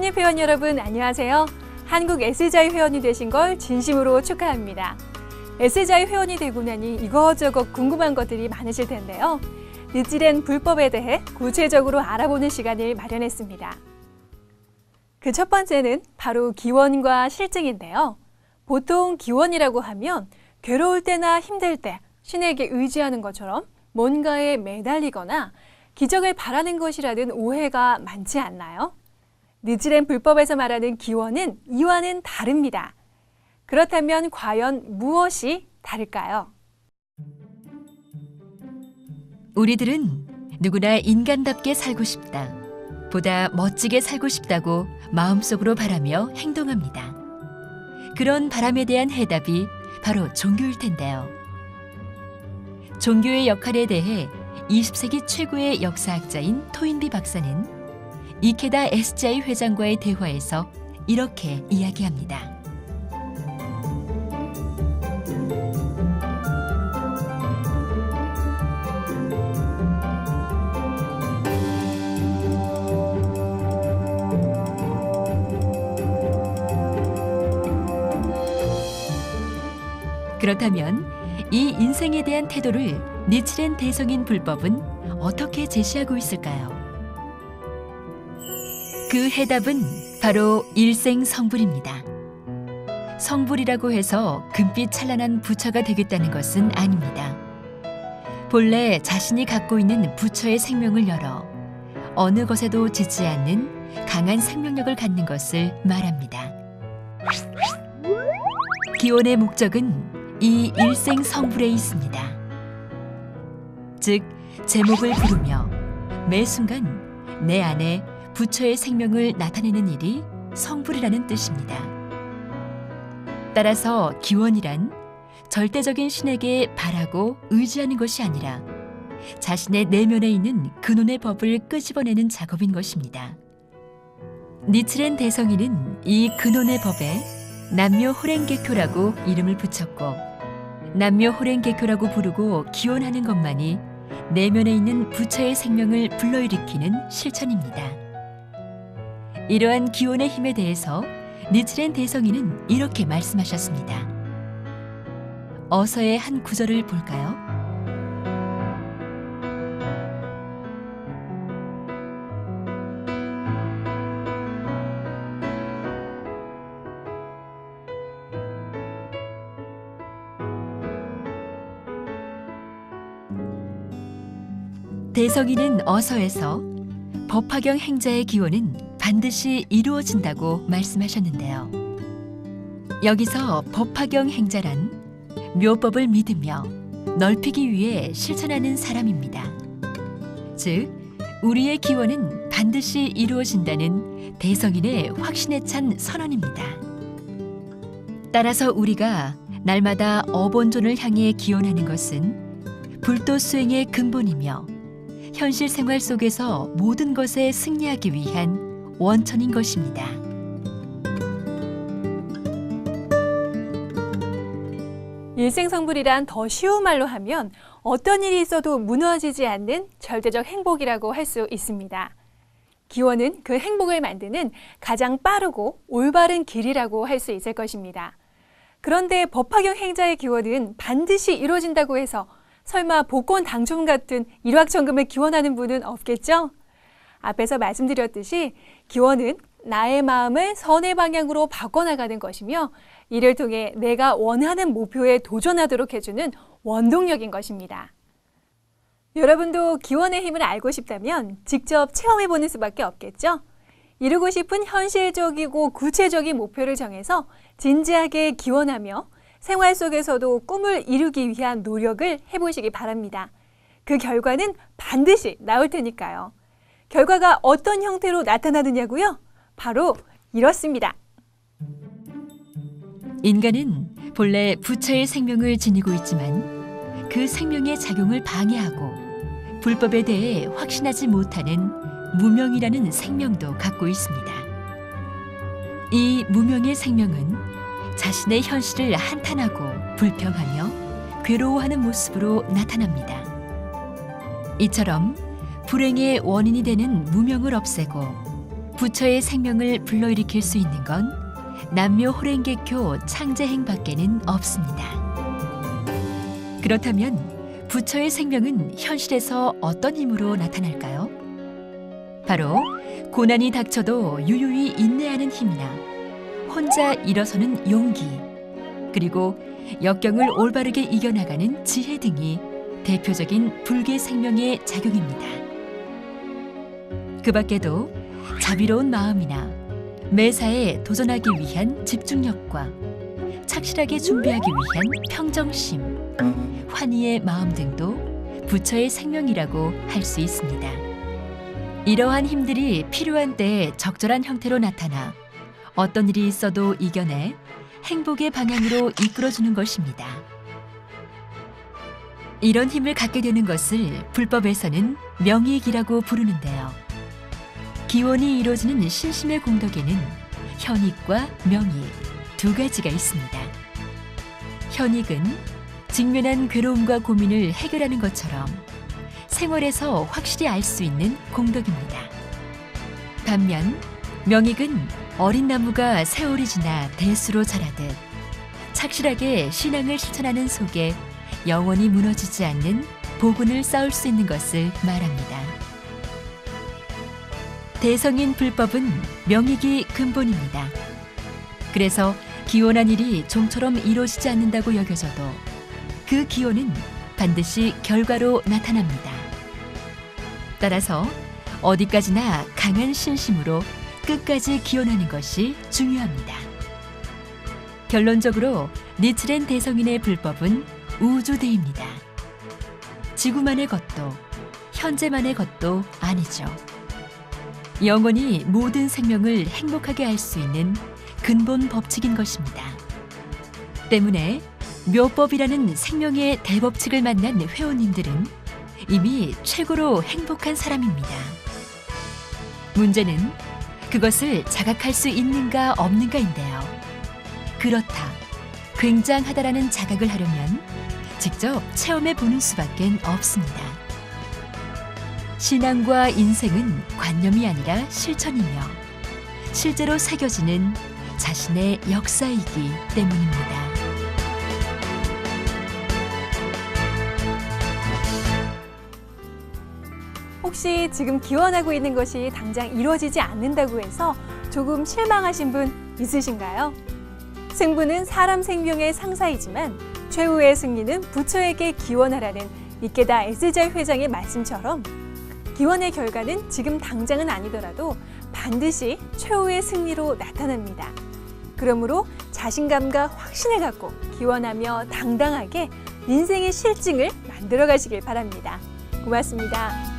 신입 회원 여러분 안녕하세요. 한국 SJI 회원이 되신 걸 진심으로 축하합니다. SJI 회원이 되고 나니 이것저것 궁금한 것들이 많으실 텐데요. 늦지된 불법에 대해 구체적으로 알아보는 시간을 마련했습니다. 그 첫 번째는 바로 기원과 실증인데요. 보통 기원이라고 하면 괴로울 때나 힘들 때 신에게 의지하는 것처럼 뭔가에 매달리거나 기적을 바라는 것이라는 오해가 많지 않나요? 늦지된 불법에서 말하는 기원은 이와는 다릅니다. 그렇다면 과연 무엇이 다를까요? 우리들은 누구나 인간답게 살고 싶다, 보다 멋지게 살고 싶다고 마음속으로 바라며 행동합니다. 그런 바람에 대한 해답이 바로 종교일 텐데요. 종교의 역할에 대해 20세기 최고의 역사학자인 토인비 박사는 이케다 SJI 회장과의 대화에서 이렇게 이야기합니다. 그렇다면 이 인생에 대한 태도를 니츠렌 대성인 불법은 어떻게 제시하고 있을까요? 그 해답은 바로 일생성불입니다. 성불이라고 해서 금빛 찬란한 부처가 되겠다는 것은 아닙니다. 본래 자신이 갖고 있는 부처의 생명을 열어 어느 것에도 지지 않는 강한 생명력을 갖는 것을 말합니다. 기원의 목적은 이 일생성불에 있습니다. 즉, 제목을 부르며 매 순간 내 안에 부처의 생명을 나타내는 일이 성불이라는 뜻입니다. 따라서 기원이란 절대적인 신에게 바라고 의지하는 것이 아니라 자신의 내면에 있는 근원의 법을 끄집어내는 작업인 것입니다. 니츠렌 대성인은 이 근원의 법에 남묘 호랭개쿄라고 이름을 붙였고, 남묘 호랭개쿄라고 부르고 기원하는 것만이 내면에 있는 부처의 생명을 불러일으키는 실천입니다. 이러한 기원의 힘에 대해서 니츠렌 대성인은 이렇게 말씀하셨습니다. 어서의 한 구절을 볼까요? 대성인은 어서에서 법화경 행자의 기원은 반드시 이루어진다고 말씀하셨는데요. 여기서 법화경 행자란 묘법을 믿으며 넓히기 위해 실천하는 사람입니다. 즉, 우리의 기원은 반드시 이루어진다는 대성인의 확신에 찬 선언입니다. 따라서 우리가 날마다 어본존을 향해 기원하는 것은 불도 수행의 근본이며 현실 생활 속에서 모든 것에 승리하기 위한 원천인 것입니다. 일생성불이란 더 쉬운 말로 하면 어떤 일이 있어도 무너지지 않는 절대적 행복이라고 할 수 있습니다. 기원은 그 행복을 만드는 가장 빠르고 올바른 길이라고 할 수 있을 것입니다. 그런데 법화경 행자의 기원은 반드시 이루어진다고 해서 설마 복권 당첨 같은 일확천금을 기원하는 분은 없겠죠? 앞에서 말씀드렸듯이 기원은 나의 마음을 선의 방향으로 바꿔나가는 것이며 이를 통해 내가 원하는 목표에 도전하도록 해주는 원동력인 것입니다. 여러분도 기원의 힘을 알고 싶다면 직접 체험해보는 수밖에 없겠죠? 이루고 싶은 현실적이고 구체적인 목표를 정해서 진지하게 기원하며 생활 속에서도 꿈을 이루기 위한 노력을 해보시기 바랍니다. 그 결과는 반드시 나올 테니까요. 결과가 어떤 형태로 나타나느냐고요? 바로 이렇습니다. 인간은 본래 부처의 생명을 지니고 있지만 그 생명의 작용을 방해하고 불법에 대해 확신하지 못하는 무명이라는 생명도 갖고 있습니다. 이 무명의 생명은 자신의 현실을 한탄하고 불평하며 괴로워하는 모습으로 나타납니다. 이처럼 불행의 원인이 되는 무명을 없애고 부처의 생명을 불러일으킬 수 있는 건 남묘 호랭개교 창제행밖에는 없습니다. 그렇다면 부처의 생명은 현실에서 어떤 힘으로 나타날까요? 바로 고난이 닥쳐도 유유히 인내하는 힘이나 혼자 일어서는 용기, 그리고 역경을 올바르게 이겨나가는 지혜 등이 대표적인 불계 생명의 작용입니다. 그 밖에도 자비로운 마음이나 매사에 도전하기 위한 집중력과 착실하게 준비하기 위한 평정심, 환희의 마음 등도 부처의 생명이라고 할 수 있습니다. 이러한 힘들이 필요한 때에 적절한 형태로 나타나 어떤 일이 있어도 이겨내 행복의 방향으로 이끌어주는 것입니다. 이런 힘을 갖게 되는 것을 불법에서는 명의익이라고 부르는데요. 기원이 이루어지는 신심의 공덕에는 현익과 명익 두 가지가 있습니다. 현익은 직면한 괴로움과 고민을 해결하는 것처럼 생활에서 확실히 알 수 있는 공덕입니다. 반면 명익은 어린 나무가 세월이 지나 대수로 자라듯 착실하게 신앙을 실천하는 속에 영원히 무너지지 않는 보근을 쌓을 수 있는 것을 말합니다. 대성인 불법은 명익이 근본입니다. 그래서 기원한 일이 좀처럼 이루어지지 않는다고 여겨져도 그 기원은 반드시 결과로 나타납니다. 따라서 어디까지나 강한 신심으로 끝까지 기원하는 것이 중요합니다. 결론적으로 니츠렌 대성인의 불법은 우주대입니다. 지구만의 것도 현재만의 것도 아니죠. 영원히 모든 생명을 행복하게 할 수 있는 근본 법칙인 것입니다. 때문에 묘법이라는 생명의 대법칙을 만난 회원님들은 이미 최고로 행복한 사람입니다. 문제는 그것을 자각할 수 있는가 없는가인데요. 그렇다, 굉장하다라는 자각을 하려면 직접 체험해 보는 수밖에 없습니다. 신앙과 인생은 관념이 아니라 실천이며 실제로 새겨지는 자신의 역사이기 때문입니다. 혹시 지금 기원하고 있는 것이 당장 이루어지지 않는다고 해서 조금 실망하신 분 있으신가요? 승부는 사람 생명의 상사이지만 최후의 승리는 부처에게 기원하라는 이케다 에스잘 회장의 말씀처럼 기원의 결과는 지금 당장은 아니더라도 반드시 최후의 승리로 나타납니다. 그러므로 자신감과 확신을 갖고 기원하며 당당하게 인생의 실증을 만들어 가시길 바랍니다. 고맙습니다.